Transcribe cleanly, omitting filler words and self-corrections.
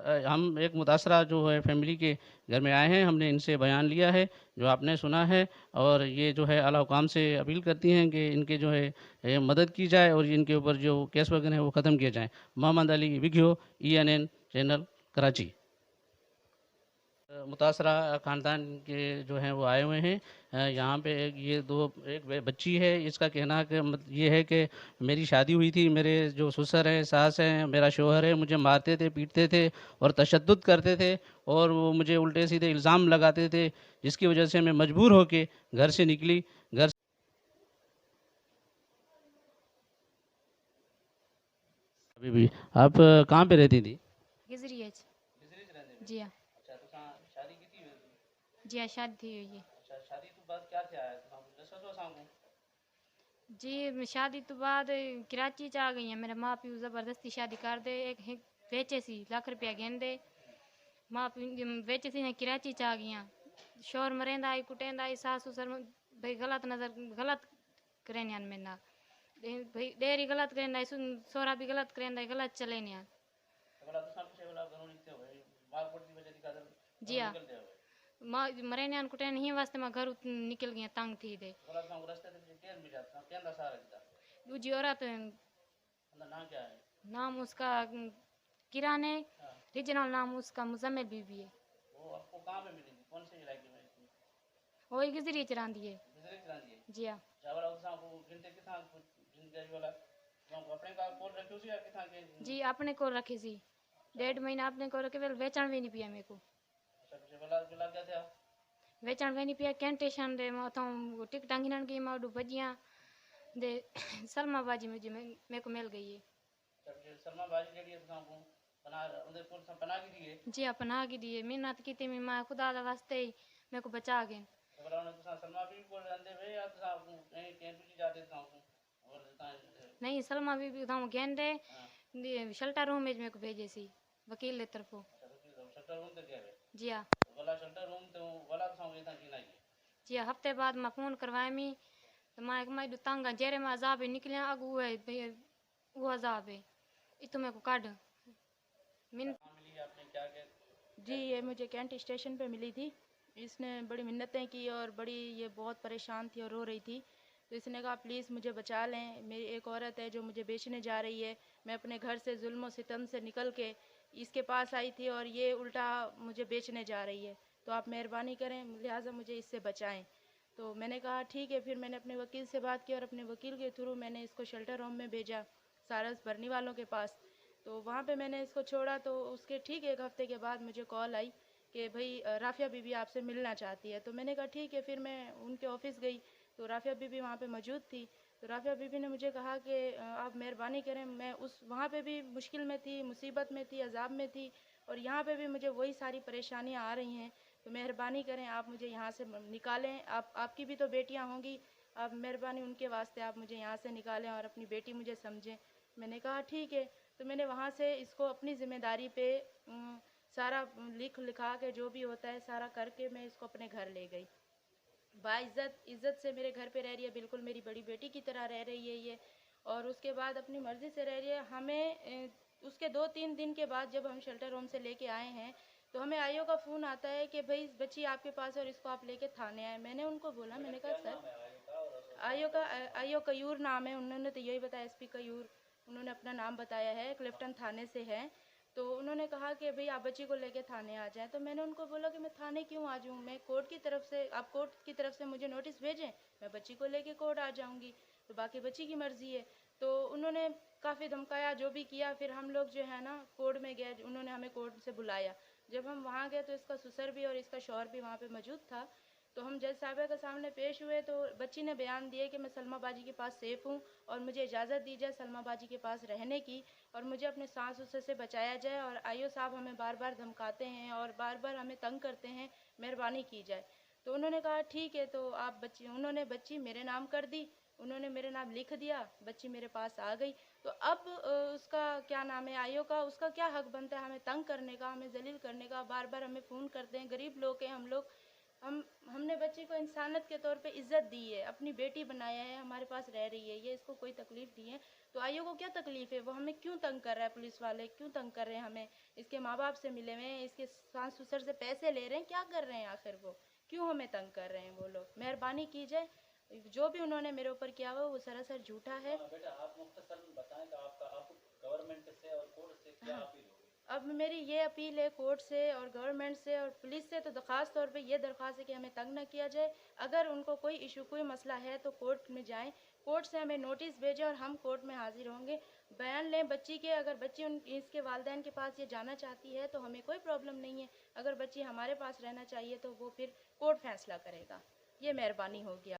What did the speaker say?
हम एक मुतासरा जो है फैमिली के घर में आए हैं, हमने इनसे बयान लिया है, जो आपने सुना है। और ये जो है आला हुकाम से अपील करती हैं कि इनके जो है मदद की जाए और इनके ऊपर जो केस वगैरह है वो ख़त्म किए जाएँ। मोहम्मद अली विघियो, ENN चैनल, कराची। मुतासरा ख़ानदान के जो हैं वो आए हुए हैं। यहाँ पे एक बच्ची है, इसका कहना कि ये है कि मेरी शादी हुई थी, मेरे जो ससुर हैं, सास हैं, मेरा शौहर है, मुझे मारते थे, पीटते थे और तशद्दुद करते थे और वो मुझे उल्टे सीधे इल्ज़ाम लगाते थे, जिसकी वजह से मैं मजबूर होके घर से निकली। घर अभी भी आप कहाँ पे रहती थी? गिजरिए बिजनेस रहने में। जी हाँ। अच्छा, तो कहाँ शादी की थी? जी हाँ, शादी थी हुई है। अच्छा, शादी तो बाद क्या थे आया तो हम दस सौ सांगू। जी शादी तो बाद कराची च आ गई हैं। मेरे माँ प्यू ज़बरदस्ती शादी कर दे, एक बेचे सी ₹1,00,000 गेंदे माँ प्यू बेचे सी, कराची च आ गई। शोर मरेंदा आई, कुटेंदा आई, सास ससुर भाई गलत करें यान में ना भाई डेरी गलत करें, सोरा भी गलत करें, गलत चले यान। बड़ा तो सब से बड़ा घरों निकते हुए बाल पड़ती वजह दिखा दर जी घरों हाँ, निकलते हुए माँ मरे यान कुटें ही वास्ते मैं घर निकल गई तंग थी दे। बड़ा तो रास्ते से ट्रेन भी जाता क्या ना सारा दिखता। दूजी औरत अंदर ना क्या है? नाम उसका किराने, हाँ। रीजनल नाम उसका मुजम्मिल बीबी है। वो आपको कहाँ पे मिलेगी, कौन से इलाके में इसमें? वो एक गिजरी चरांदी है। बिजली चलानी है। जी हाँ। चावला उस को गिनते कितना जिंदगी वाला तो अपने का कॉल रखियो सी या कितना के जी अपने को रखे सी, सब 1.5 महीना अपने को रखे, वेल बेचण भी नहीं पिया मेरे को। सबसे वाला वाला क्या था? बेचण भी नहीं पिया, कैंटेशन दे मैं टिकट गिनन की मैं भजिया दे सलमा बाजी मुझे मेरे को मिल गई है। सबसे शर्मा बाजी के लिए तो को बना उधर कौन सा बना के दिए। जी अपना की दिए, मेहनत की थी मैं खुदा दा वास्ते ही मेरे को बचा गए। तो बोला उन्हें तो शर्मा भी बोल रहे थे या तो कहीं कहीं भी जाते थे और नहीं सलमा भी था गेंदे हाँ। शेल्टर रूम में मेरे को भेजे सी वकील के तरफों। शटर रूम तक गए जी हाँ। वाला शटर रूम तो वाला तो ये था कि नहीं। जी हाँ, हफ्ते बाद मैं फ़ोन करवाए मी तो मैं तंग जेरे में अजाब निकले अगू है भई वो अजाब है इतो मेरे को काट मिन। कहाँ मिली आपने क्या क्या जी क्या ये मुझे कैंट स्टेशन पे मिली थी। इसने बड़ी मिन्नतें की और बड़ी ये बहुत परेशान थी और रो रही थी। तो इसने कहा प्लीज़ मुझे बचा लें, मेरी एक औरत है जो मुझे बेचने जा रही है। मैं अपने घर से जुल्म और सितम से निकल के इसके पास आई थी और ये उल्टा मुझे बेचने जा रही है। तो आप मेहरबानी करें, लिहाजा मुझे इससे बचाएं। तो मैंने कहा ठीक है। फिर मैंने अपने वकील से बात की और अपने वकील के थ्रू मैंने इसको शेल्टर होम में भेजा, सारस भरनी वालों के पास। तो वहाँ पे मैंने इसको छोड़ा तो उसके ठीक 1 हफ्ते के बाद मुझे कॉल आई कि भाई राफ़िया बीबी आपसे मिलना चाहती है। तो मैंने कहा ठीक है। फिर मैं उनके ऑफिस गई तो राफ़िया बीबी वहाँ पे मौजूद थी। तो राफ़िया बीबी ने मुझे कहा कि आप मेहरबानी करें, मैं उस वहाँ पे भी मुश्किल में थी, मुसीबत में थी, अजाब में थी और यहाँ पे भी मुझे वही सारी परेशानियाँ आ रही हैं। तो मेहरबानी करें, आप मुझे यहाँ से निकालें। आपकी भी तो बेटियाँ होंगी, आप मेहरबानी उनके वास्ते आप मुझे यहाँ से निकालें और अपनी बेटी मुझे समझें। मैंने कहा ठीक है। तो मैंने वहाँ से इसको अपनी ज़िम्मेदारी पे सारा लिखा के जो भी होता है सारा करके मैं इसको अपने घर ले गई। बाइज़्ज़त इज़्ज़त से मेरे घर पे रह रही है, बिल्कुल मेरी बड़ी बेटी की तरह रह रही है ये। और उसके बाद अपनी मर्ज़ी से रह रही है। हमें उसके 2-3 दिन के बाद जब हम शेल्टर होम से लेके आए हैं तो हमें आईओ का फ़ोन आता है कि भाई बच्ची आपके पास है और इसको आप लेके थाने आए। मैंने उनको बोला, मैंने कहा सर आईओ कयूर नाम है। उन्होंने तो यही बताया, एसपी कयूर उन्होंने अपना नाम बताया है, क्लिफ्टन थाने से है। तो उन्होंने कहा कि भाई आप बच्ची को लेके थाने आ जाएं। तो मैंने उनको बोला कि मैं थाने क्यों आ जाऊँ, मैं कोर्ट की तरफ से, आप कोर्ट की तरफ से मुझे नोटिस भेजें, मैं बच्ची को लेके कोर्ट आ जाऊँगी, तो बाकी बच्ची की मर्ज़ी है। तो उन्होंने काफ़ी धमकाया, जो भी किया। फिर हम लोग जो है ना कोर्ट में गए, उन्होंने हमें कोर्ट से बुलाया। जब हम वहाँ गए तो इसका ससुर भी और इसका शौहर भी वहाँ पे मौजूद था। तो हम जज साहिबा के सामने पेश हुए तो बच्ची ने बयान दिए कि मैं सलमा बाजी के पास सेफ़ हूँ और मुझे इजाज़त दी जाए सलमा बाजी के पास रहने की और मुझे अपने सास ससुर से बचाया जाए। और आईओ साहब हमें बार बार धमकाते हैं और बार बार हमें तंग करते हैं, मेहरबानी की जाए। तो उन्होंने कहा ठीक है। तो आप बच्ची, उन्होंने बच्ची मेरे नाम कर दी, उन्होंने मेरे नाम लिख दिया, बच्ची मेरे पास आ गई। तो अब उसका क्या नाम है, आईओ का, उसका क्या हक बनता है हमें तंग करने का, हमें जलील करने का, बार बार हमें फ़ोन करते हैं, गरीब लोग हैं हम लोग। हमने बच्ची को इंसानियत के तौर पे इज्जत दी है, अपनी बेटी बनाया है, हमारे पास रह रही है, ये इसको कोई तकलीफ नहीं है। तो आइयो को क्या तकलीफ है, वो हमें क्यों तंग कर रहा है, पुलिस वाले क्यों तंग कर रहे हैं हमें? इसके माँ बाप से मिले हुए हैं, इसके सास ससुर से पैसे ले रहे हैं, क्या कर रहे हैं आखिर वो? क्यों हमें तंग कर रहे हैं वो लोग? मेहरबानी कीजिए, जो भी उन्होंने मेरे ऊपर किया हुआ वो सरासर झूठा है। बेटा आप मुख्तसर बताएं कि आप गवर्नमेंट से और कोर्ट से क्या हाँ, अपील होगी? अब मेरी ये अपील है कोर्ट से और गवर्नमेंट से और पुलिस से, तो ख़ास तौर पे ये दरख्वास्त है कि हमें तंग ना किया जाए। अगर उनको कोई इशू कोई मसला है तो कोर्ट में जाएं, कोर्ट से हमें नोटिस भेजें और हम कोर्ट में हाजिर होंगे, बयान लें बच्ची के। अगर बच्ची इसके वालिदैन के पास ये जाना चाहती है तो हमें कोई प्रॉब्लम नहीं है, अगर बच्ची हमारे पास रहना चाहिए तो वो फिर कोर्ट फैसला करेगा। ये मेहरबानी होगी।